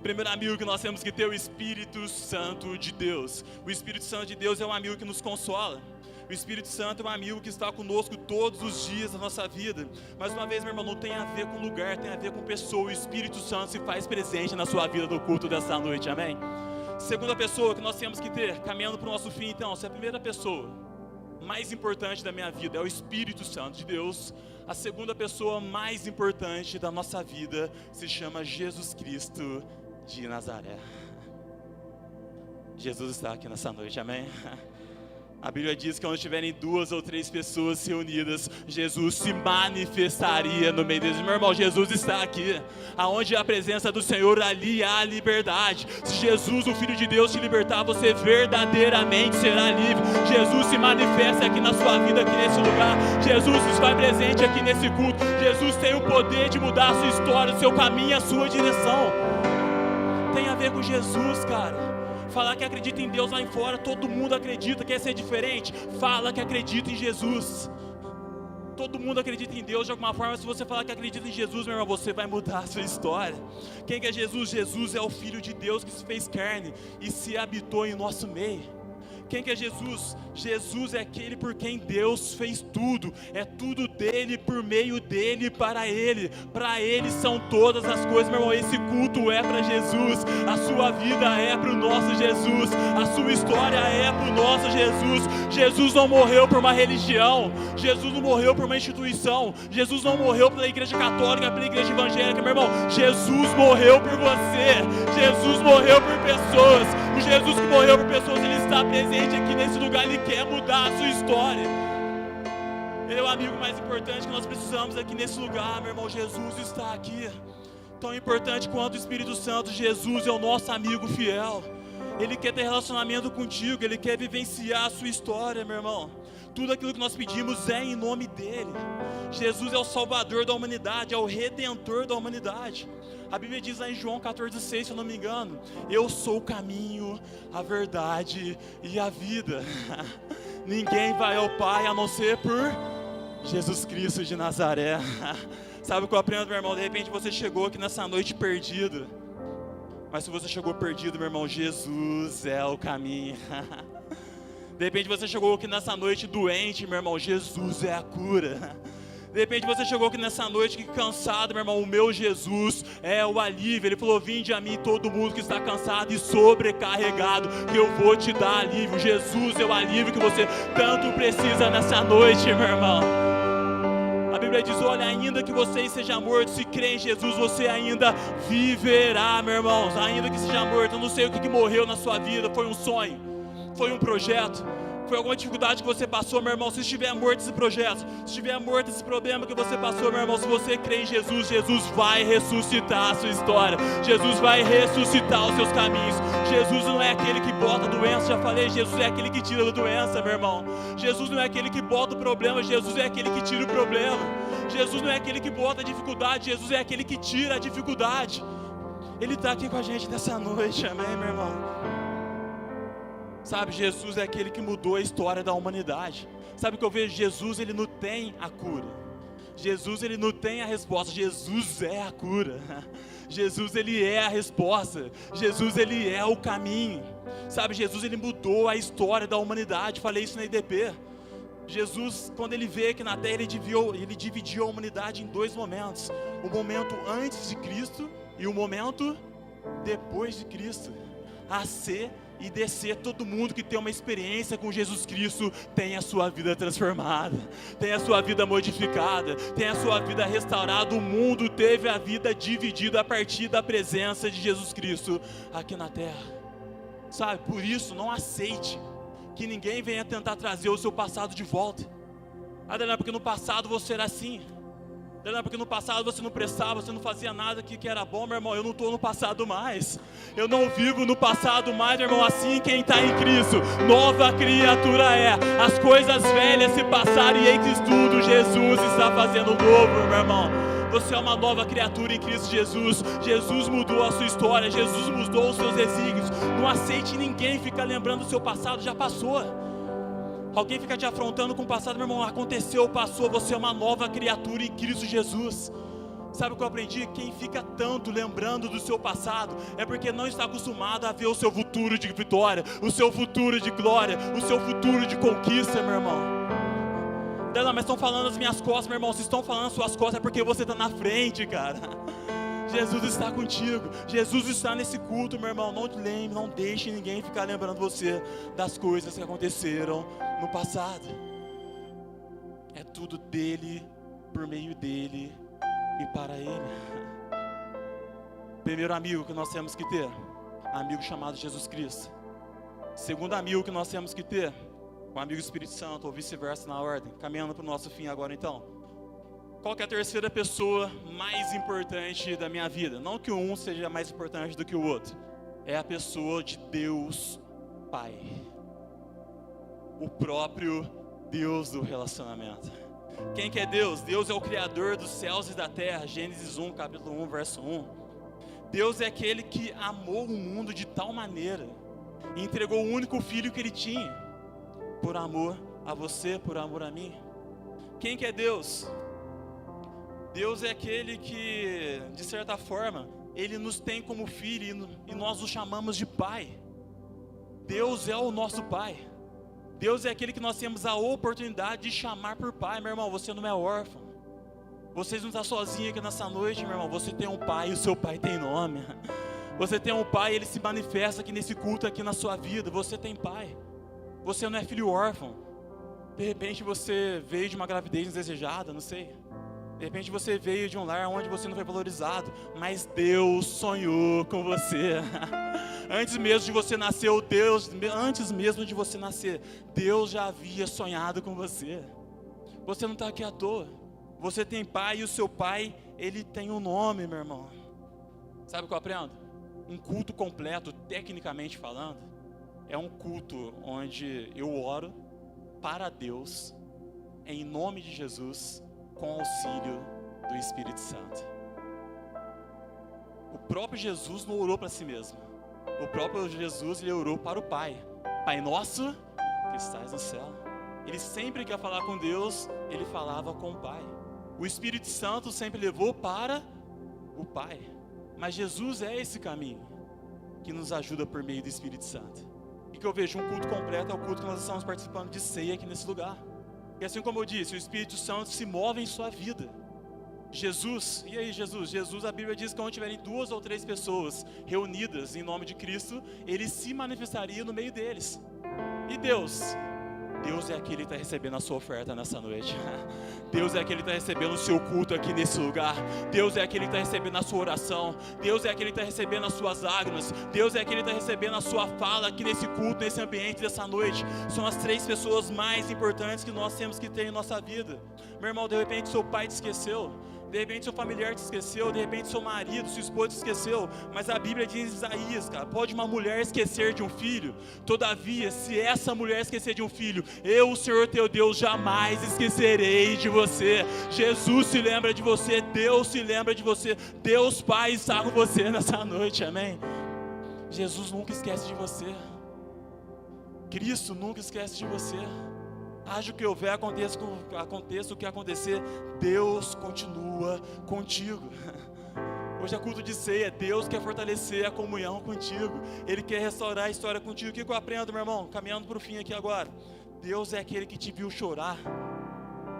Primeiro amigo que nós temos que ter é o Espírito Santo de Deus. O Espírito Santo de Deus é um amigo que nos consola. O Espírito Santo é um amigo que está conosco todos os dias da nossa vida. Mais uma vez, meu irmão, não tem a ver com lugar, tem a ver com pessoa. O Espírito Santo se faz presente na sua vida do culto dessa noite, amém? Segunda pessoa que nós temos que ter, caminhando para o nosso fim, então, se a primeira pessoa mais importante da minha vida é o Espírito Santo de Deus, a segunda pessoa mais importante da nossa vida se chama Jesus Cristo de Nazaré. Jesus está aqui nessa noite, amém? A Bíblia diz que onde estiverem 2 ou 3 pessoas reunidas, Jesus se manifestaria no meio deles. Meu irmão, Jesus está aqui. Aonde há a presença do Senhor, ali há liberdade. Se Jesus, o Filho de Deus, te libertar, você verdadeiramente será livre. Jesus se manifesta aqui na sua vida, aqui nesse lugar. Jesus se faz presente aqui nesse culto. Jesus tem o poder de mudar a sua história, o seu caminho, a sua direção. Tem a ver com Jesus, cara. Falar que acredita em Deus lá em fora, todo mundo acredita, quer ser diferente? Fala que acredita em Jesus. Todo mundo acredita em Deus de alguma forma. Se você falar que acredita em Jesus, meu irmão, você vai mudar a sua história. Quem que é Jesus? Jesus é o Filho de Deus que se fez carne e se habitou em nosso meio. Quem que é Jesus? Jesus é aquele por quem Deus fez tudo. É tudo dele, por meio dele, para ele. Para ele são todas as coisas, meu irmão. Esse culto é para Jesus. A sua vida é para o nosso Jesus. A sua história é para o nosso Jesus. Jesus não morreu por uma religião. Jesus não morreu por uma instituição. Jesus não morreu pela igreja católica, pela igreja evangélica, meu irmão. Jesus morreu por você. Jesus morreu por pessoas. O Jesus que morreu por pessoas, ele está presente aqui nesse lugar, ele quer mudar a sua história. Ele é o amigo mais importante que nós precisamos aqui nesse lugar, meu irmão. Jesus está aqui. Tão importante quanto o Espírito Santo, Jesus é o nosso amigo fiel. Ele quer ter relacionamento contigo, ele quer vivenciar a sua história, meu irmão. Tudo aquilo que nós pedimos é em nome dele. Jesus é o Salvador da humanidade, é o Redentor da humanidade. A Bíblia diz lá em João 14,6, se eu não me engano: eu sou o caminho, a verdade e a vida. Ninguém vai ao Pai a não ser por Jesus Cristo de Nazaré. Sabe o que eu aprendo, meu irmão? De repente você chegou aqui nessa noite perdido. Mas se você chegou perdido, meu irmão, Jesus é o caminho. De repente você chegou aqui nessa noite doente, meu irmão, Jesus é a cura. De repente você chegou aqui nessa noite cansado, meu irmão, o meu Jesus é o alívio. Ele falou: vinde a mim todo mundo que está cansado e sobrecarregado, que eu vou te dar alívio. Jesus é o alívio que você tanto precisa nessa noite, meu irmão. A Bíblia diz: olha, ainda que você seja morto, se crê em Jesus, você ainda viverá, meu irmão. Ainda que seja morto, eu não sei o que morreu na sua vida. Foi um sonho? Foi um projeto? Foi alguma dificuldade que você passou, meu irmão? Se estiver morto esse projeto, se estiver morto esse problema que você passou, meu irmão, se você crê em Jesus, Jesus vai ressuscitar a sua história. Jesus vai ressuscitar os seus caminhos. Jesus não é aquele que bota a doença, já falei, Jesus é aquele que tira a doença, meu irmão. Jesus não é aquele que bota o problema, Jesus é aquele que tira o problema. Jesus não é aquele que bota a dificuldade, Jesus é aquele que tira a dificuldade. Ele está aqui com a gente nessa noite, amém, meu irmão? Sabe, Jesus é aquele que mudou a história da humanidade. Sabe o que eu vejo? Jesus, ele não tem a cura. Jesus, ele não tem a resposta. Jesus é a cura. Jesus, ele é a resposta. Jesus, ele é o caminho. Sabe, Jesus, ele mudou a história da humanidade. Falei isso na IDP. Jesus, quando ele veio aqui na terra, ele dividiu a humanidade em dois momentos. O momento antes de Cristo e o momento depois de Cristo. A ser e descer. Todo mundo que tem uma experiência com Jesus Cristo tem a sua vida transformada, tem a sua vida modificada, tem a sua vida restaurada. O mundo teve a vida dividida a partir da presença de Jesus Cristo aqui na terra. Sabe, por isso não aceite que ninguém venha tentar trazer o seu passado de volta. Não é porque no passado você era assim, não é porque no passado você não prestava, você não fazia nada que era bom, meu irmão. Eu não estou no passado mais, eu não vivo no passado mais, meu irmão. Assim quem está em Cristo, nova criatura é. As coisas velhas se passaram e eis que tudo Jesus está fazendo novo, meu irmão. Você é uma nova criatura em Cristo Jesus. Jesus mudou a sua história, Jesus mudou os seus desígnios. Não aceite ninguém ficar lembrando do seu passado, já passou. Alguém fica te afrontando com o passado, meu irmão, aconteceu, passou. Você é uma nova criatura em Cristo Jesus. Sabe o que eu aprendi? Quem fica tanto lembrando do seu passado é porque não está acostumado a ver o seu futuro de vitória, o seu futuro de glória, o seu futuro de conquista, meu irmão. Não, mas estão falando as minhas costas, meu irmão. Se estão falando as suas costas é porque você está na frente, cara. Jesus está contigo, Jesus está nesse culto, meu irmão. Não lembre, não deixe ninguém ficar lembrando você das coisas que aconteceram no passado. É tudo dele, por meio dele e para ele. Primeiro amigo que nós temos que ter, amigo chamado Jesus Cristo. Segundo amigo que nós temos que ter, o amigo Espírito Santo, ou vice-versa na ordem. Caminhando para o nosso fim agora então. Qual que é a terceira pessoa mais importante da minha vida? Não que um seja mais importante do que o outro. É a pessoa de Deus Pai. O próprio Deus do relacionamento. Quem que é Deus? Deus é o Criador dos céus e da terra. Gênesis 1, capítulo 1, verso 1. Deus é aquele que amou o mundo de tal maneira e entregou o único filho que ele tinha, por amor a você, por amor a mim. Quem que é Deus? Deus é aquele que, de certa forma, Ele nos tem como filho e nós o chamamos de Pai. Deus é o nosso Pai. Deus é aquele que nós temos a oportunidade de chamar por Pai. Meu irmão, você não é órfão. Você não está sozinho aqui nessa noite, meu irmão. Você tem um Pai e o seu Pai tem nome. Você tem um Pai e Ele se manifesta aqui nesse culto, aqui na sua vida. Você tem Pai. Você não é filho órfão. De repente você veio de uma gravidez indesejada, não sei. De repente você veio de um lar onde você não foi valorizado, mas Deus sonhou com você. Antes mesmo de você nascer, antes mesmo de você nascer, Deus já havia sonhado com você. Você não está aqui à toa. Você tem pai e o seu pai, ele tem um nome, meu irmão. Sabe o que eu aprendo? Um culto completo, tecnicamente falando, é um culto onde eu oro para Deus, em nome de Jesus, com auxílio do Espírito Santo. O próprio Jesus não orou para si mesmo. O próprio Jesus, ele orou para o Pai. Pai nosso, que estás no céu. Ele sempre que ia falar com Deus, ele falava com o Pai. O Espírito Santo sempre levou para o Pai. Mas Jesus é esse caminho que nos ajuda por meio do Espírito Santo. E que eu vejo um culto completo é o culto que nós estamos participando de ceia aqui nesse lugar. E assim como eu disse, o Espírito Santo se move em sua vida. Jesus, e aí Jesus? Jesus, a Bíblia diz que onde tiverem 2 ou 3 pessoas reunidas em nome de Cristo, Ele se manifestaria no meio deles. E Deus? Deus é aquele que está recebendo a sua oferta nessa noite. Deus é aquele que está recebendo o seu culto aqui nesse lugar. Deus é aquele que está recebendo a sua oração. Deus é aquele que está recebendo as suas lágrimas. Deus é aquele que está recebendo a sua fala aqui nesse culto, nesse ambiente dessa noite. São as 3 pessoas mais importantes que nós temos que ter em nossa vida. Meu irmão, de repente seu pai te esqueceu. De repente seu familiar te esqueceu, de repente seu marido, sua esposa te esqueceu, mas a Bíblia diz em Isaías, cara, pode uma mulher esquecer de um filho, todavia, se essa mulher esquecer de um filho, eu, o Senhor teu Deus, jamais esquecerei de você. Jesus se lembra de você, Deus se lembra de você, Deus Pai está com você nessa noite, amém? Jesus nunca esquece de você, Cristo nunca esquece de você. Haja o que houver, aconteça o que acontecer, Deus continua contigo. Hoje é culto de ceia, Deus quer fortalecer a comunhão contigo, Ele quer restaurar a história contigo. O que eu aprendo, meu irmão? Caminhando para o fim aqui agora. Deus é aquele que te viu chorar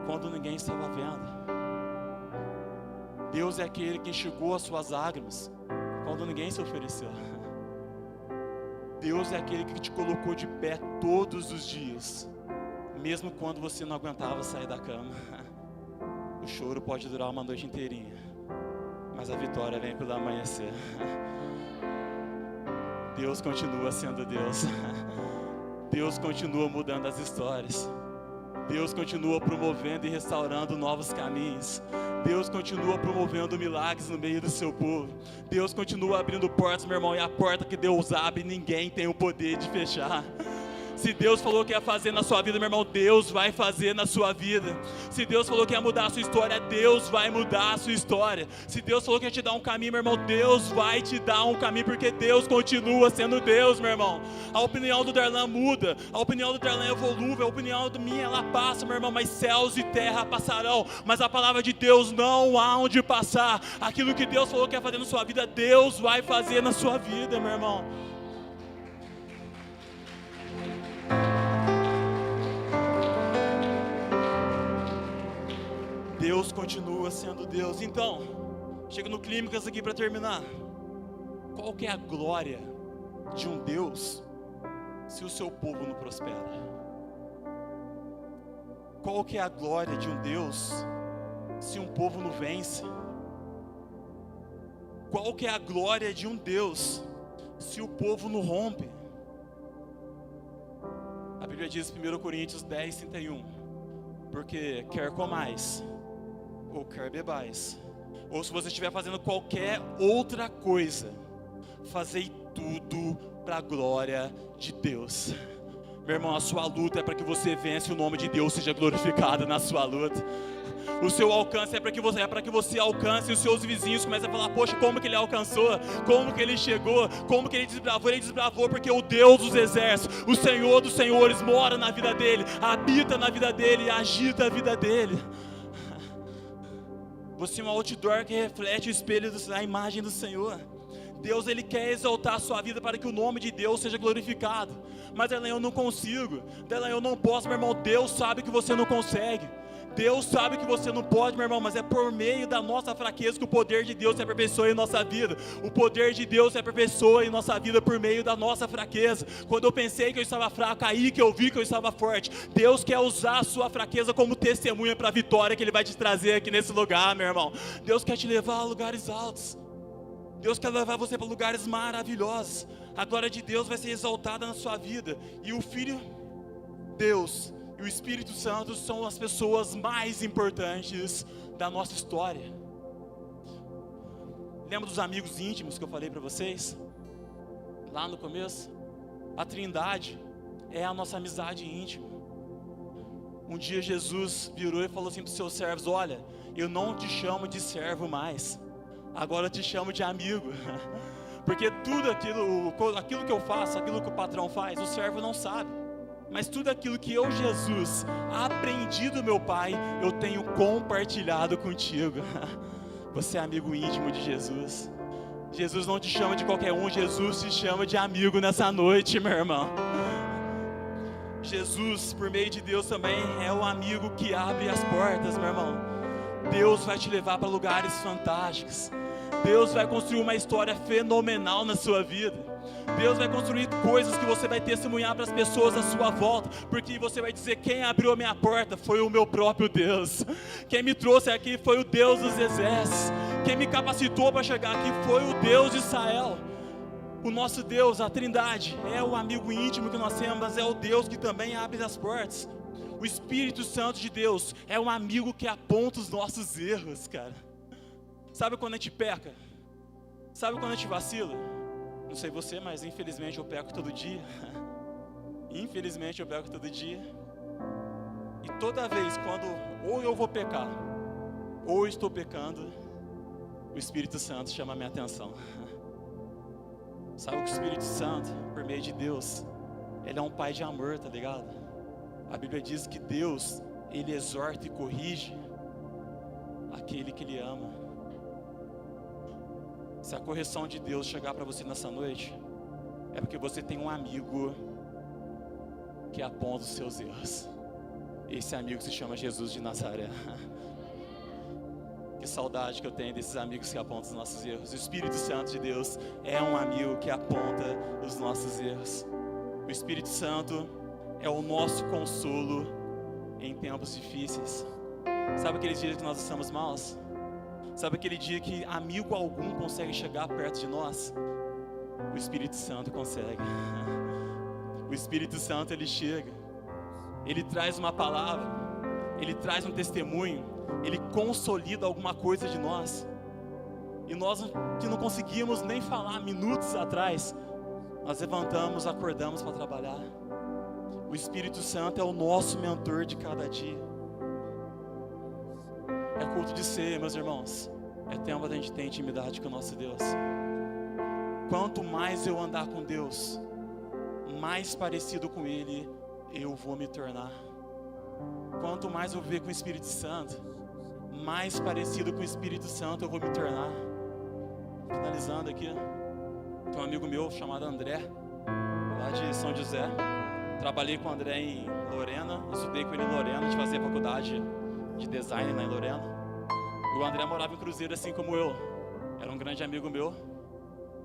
quando ninguém estava vendo. Deus é aquele que enxugou as suas lágrimas quando ninguém se ofereceu. Deus é aquele que te colocou de pé todos os dias, mesmo quando você não aguentava sair da cama. O choro pode durar uma noite inteirinha, mas a vitória vem pelo amanhecer. Deus continua sendo Deus. Deus continua mudando as histórias. Deus continua promovendo e restaurando novos caminhos. Deus continua promovendo milagres no meio do seu povo. Deus continua abrindo portas, meu irmão, e a porta que Deus abre, ninguém tem o poder de fechar. Se Deus falou que ia fazer na sua vida, meu irmão, Deus vai fazer na sua vida. Se Deus falou que ia mudar a sua história, Deus vai mudar a sua história. Se Deus falou que ia te dar um caminho, meu irmão, Deus vai te dar um caminho, porque Deus continua sendo Deus, meu irmão. A opinião do Darlan muda, a opinião do Darlan é volúvel, a opinião do minha, ela passa, meu irmão, mas céus e terra passarão, mas a palavra de Deus não há onde passar. Aquilo que Deus falou que ia fazer na sua vida, Deus vai fazer na sua vida, meu irmão. Deus continua sendo Deus. Então, chega no clímax aqui para terminar. Qual que é a glória de um Deus se o seu povo não prospera? Qual que é a glória de um Deus se um povo não vence? Qual que é a glória de um Deus se o povo não rompe? A Bíblia diz em 1 Coríntios 10, 31, porque quer comais, ou quer bebais, ou se você estiver fazendo qualquer outra coisa, fazei tudo para a glória de Deus. Meu irmão, a sua luta é para que você vença e o nome de Deus seja glorificado na sua luta. O seu alcance é para que você alcance e os seus vizinhos comecem a falar: poxa, como que ele alcançou, como que ele chegou, como que ele desbravou porque o Deus dos exércitos, o Senhor dos senhores mora na vida dele, habita na vida dele e agita a vida dele. Você é um outdoor que reflete o espelho da imagem do Senhor. Deus, Ele quer exaltar a sua vida para que o nome de Deus seja glorificado. Mas Ela, eu não consigo, Ela, eu não posso, meu irmão. Deus sabe que você não consegue, Deus sabe que você não pode, meu irmão, mas é por meio da nossa fraqueza que o poder de Deus se aperfeiçoa em nossa vida. O poder de Deus se aperfeiçoa em nossa vida por meio da nossa fraqueza. Quando eu pensei que eu estava fraco, aí que eu vi que eu estava forte. Deus quer usar a sua fraqueza como testemunha para a vitória que Ele vai te trazer aqui nesse lugar, meu irmão. Deus quer te levar a lugares altos. Deus quer levar você para lugares maravilhosos. A glória de Deus vai ser exaltada na sua vida. E o Filho, Deus, e o Espírito Santo são as pessoas mais importantes da nossa história. Lembra dos amigos íntimos que eu falei para vocês? Lá no começo? A Trindade é a nossa amizade íntima. Um dia Jesus virou e falou assim para os seus servos: olha, eu não te chamo de servo mais, agora eu te chamo de amigo. Porque tudo aquilo que eu faço, aquilo que o patrão faz, o servo não sabe. Mas tudo aquilo que eu, Jesus, aprendi do meu Pai, eu tenho compartilhado contigo. Você é amigo íntimo de Jesus. Jesus não te chama de qualquer um, Jesus te chama de amigo nessa noite, meu irmão. Jesus, por meio de Deus também, é o amigo que abre as portas, meu irmão. Deus vai te levar para lugares fantásticos. Deus vai construir uma história fenomenal na sua vida. Deus vai construir coisas que você vai testemunhar para as pessoas à sua volta, porque você vai dizer: quem abriu a minha porta foi o meu próprio Deus. Quem me trouxe aqui foi o Deus dos exércitos. Quem me capacitou para chegar aqui foi o Deus de Israel. O nosso Deus, a Trindade, é o amigo íntimo que nós temos, mas é o Deus que também abre as portas. O Espírito Santo de Deus é um amigo que aponta os nossos erros, cara. Sabe quando a gente peca? Sabe quando a gente vacila? Não sei você, mas infelizmente eu peco todo dia. Infelizmente eu peco todo dia. E toda vez quando ou eu vou pecar, ou eu estou pecando, o Espírito Santo chama a minha atenção. Sabe que o Espírito Santo, por meio de Deus, ele é um pai de amor, tá ligado? A Bíblia diz que Deus, ele exorta e corrige aquele que ele ama. Se a correção de Deus chegar para você nessa noite, é porque você tem um amigo que aponta os seus erros. Esse amigo se chama Jesus de Nazaré. Que saudade que eu tenho desses amigos que apontam os nossos erros. O Espírito Santo de Deus é um amigo que aponta os nossos erros. O Espírito Santo é o nosso consolo em tempos difíceis. Sabe aqueles dias que nós estamos maus? Sabe aquele dia que amigo algum consegue chegar perto de nós? O Espírito Santo consegue. O Espírito Santo, ele chega, ele traz uma palavra, ele traz um testemunho, ele consolida alguma coisa de nós. E nós que não conseguíamos nem falar minutos atrás, nós levantamos, acordamos para trabalhar. O Espírito Santo é o nosso mentor de cada dia. É culto de ceia, meus irmãos. É tempo da gente ter intimidade com o nosso Deus. Quanto mais eu andar com Deus, mais parecido com Ele eu vou me tornar. Quanto mais eu viver com o Espírito Santo, mais parecido com o Espírito Santo eu vou me tornar. Finalizando aqui, tem um amigo meu chamado André, lá de São José. Trabalhei com o André em Lorena, estudei com ele em Lorena, a gente fazia faculdade de design lá em Lorena. O André morava em Cruzeiro assim como eu, era um grande amigo meu.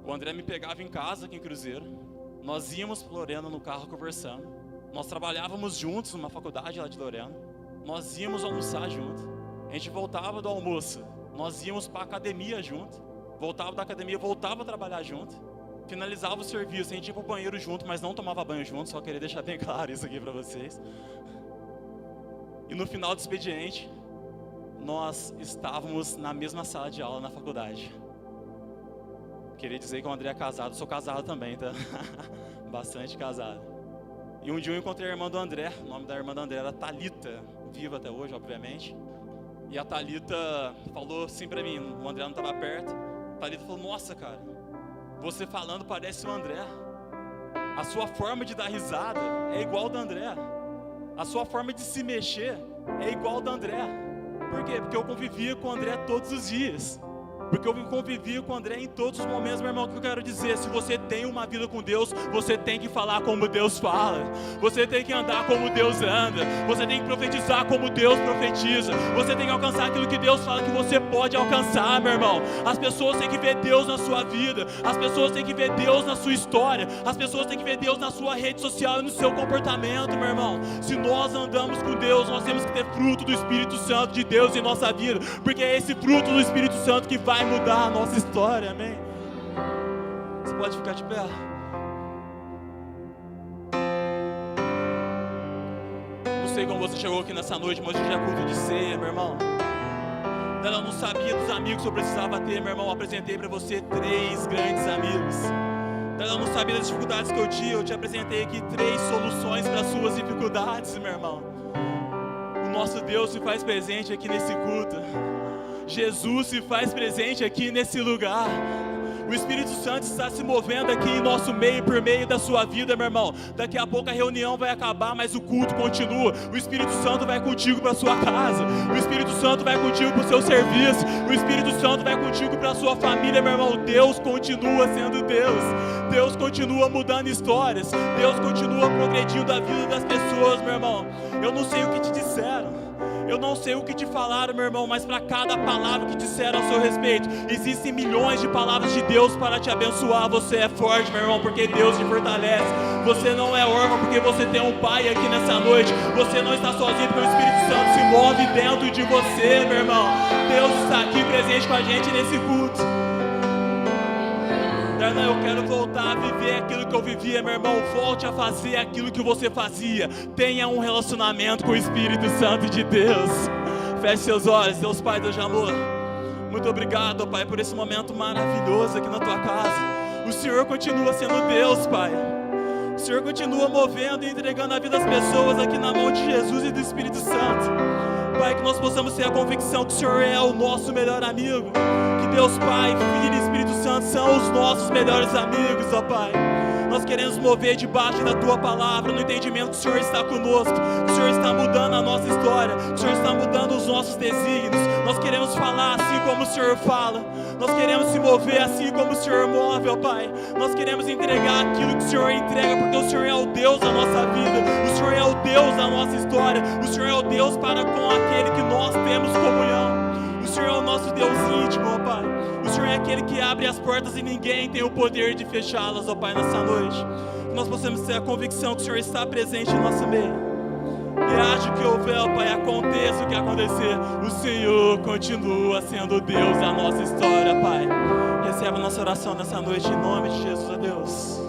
O André me pegava em casa aqui em Cruzeiro, nós íamos para Lorena no carro conversando, nós trabalhávamos juntos numa faculdade lá de Lorena, nós íamos almoçar junto, a gente voltava do almoço, nós íamos para a academia junto, voltava da academia, voltava a trabalhar junto, finalizava o serviço, a gente ia para o banheiro junto, mas não tomava banho junto, só queria deixar bem claro isso aqui para vocês. E no final do expediente, nós estávamos na mesma sala de aula na faculdade. Queria dizer que o André é casado, sou casado também, tá? Bastante casado. E um dia eu encontrei a irmã do André, o nome da irmã do André era Thalita, viva até hoje, obviamente. E a Thalita falou assim pra mim, o André não estava perto. A Thalita falou: nossa, cara, você falando parece o André. A sua forma de dar risada é igual ao do André. A sua forma de se mexer é igual ao do André. Por quê? Porque eu convivia com o André todos os dias. Porque eu convivia com o André em todos os momentos, meu irmão. O que eu quero dizer? Se você tem uma vida com Deus, você tem que falar como Deus fala. Você tem que andar como Deus anda. Você tem que profetizar como Deus profetiza. Você tem que alcançar aquilo que Deus fala que você pode alcançar, meu irmão. As pessoas têm que ver Deus na sua vida. As pessoas têm que ver Deus na sua história. As pessoas têm que ver Deus na sua rede social e no seu comportamento, meu irmão. Se nós andamos com Deus, nós temos que ter fruto do Espírito Santo de Deus em nossa vida. Porque é esse fruto do Espírito Santo que vai mudar a nossa história, amém? Você pode ficar de pé? Não sei como você chegou aqui nessa noite, mas hoje é culto de ceia, meu irmão. Ela não sabia dos amigos que eu precisava ter, meu irmão. Eu apresentei para você 3 grandes amigos. Ela não sabia das dificuldades que eu tinha. Eu te apresentei aqui 3 soluções para as suas dificuldades, meu irmão. O nosso Deus se faz presente aqui nesse culto. Jesus se faz presente aqui nesse lugar. O Espírito Santo está se movendo aqui em nosso meio, por meio da sua vida, meu irmão. Daqui a pouco a reunião vai acabar, mas o culto continua. O Espírito Santo vai contigo para a sua casa. O Espírito Santo vai contigo para o seu serviço. O Espírito Santo vai contigo para a sua família, meu irmão. Deus continua sendo Deus. Deus continua mudando histórias. Deus continua progredindo a vida das pessoas, meu irmão. Eu não sei o que te disseram. Eu não sei o que te falaram, meu irmão, mas para cada palavra que disseram ao seu respeito, existem milhões de palavras de Deus para te abençoar. Você é forte, meu irmão, porque Deus te fortalece. Você não é órfão porque você tem um Pai aqui nessa noite. Você não está sozinho porque o Espírito Santo se move dentro de você, meu irmão. Deus está aqui presente com a gente nesse culto. Eu quero voltar a viver aquilo que eu vivia, meu irmão. Volte a fazer aquilo que você fazia. Tenha um relacionamento com o Espírito Santo de Deus. Feche seus olhos. Deus Pai, Deus de amor, muito obrigado, Pai, por esse momento maravilhoso aqui na tua casa. O Senhor continua sendo Deus, Pai. O Senhor continua movendo e entregando a vida das pessoas aqui na mão de Jesus e do Espírito Santo. Pai, que nós possamos ter a convicção que o Senhor é o nosso melhor amigo. Que Deus Pai, Filho e Espírito Santo são os nossos melhores amigos, ó Pai. Nós queremos mover debaixo da Tua Palavra, no entendimento que o Senhor está conosco, que o Senhor está mudando a nossa história, que o Senhor está mudando os nossos desígnios. Nós queremos falar assim como o Senhor fala. Nós queremos se mover assim como o Senhor move, ó Pai. Nós queremos entregar aquilo que o Senhor entrega, porque o Senhor é o Deus da nossa vida. O Senhor é o Deus da nossa história. O Senhor é o Deus para com aquele que nós temos comunhão. O Senhor é o nosso Deus íntimo, ó Pai. O Senhor é aquele que abre as portas e ninguém tem o poder de fechá-las, ó Pai, nessa noite. Que nós possamos ter a convicção que o Senhor está presente em nosso meio. E acho que houver, ó Pai, aconteça o que acontecer, o Senhor continua sendo Deus da nossa história, Pai. Receba a nossa oração nessa noite em nome de Jesus, ó Deus.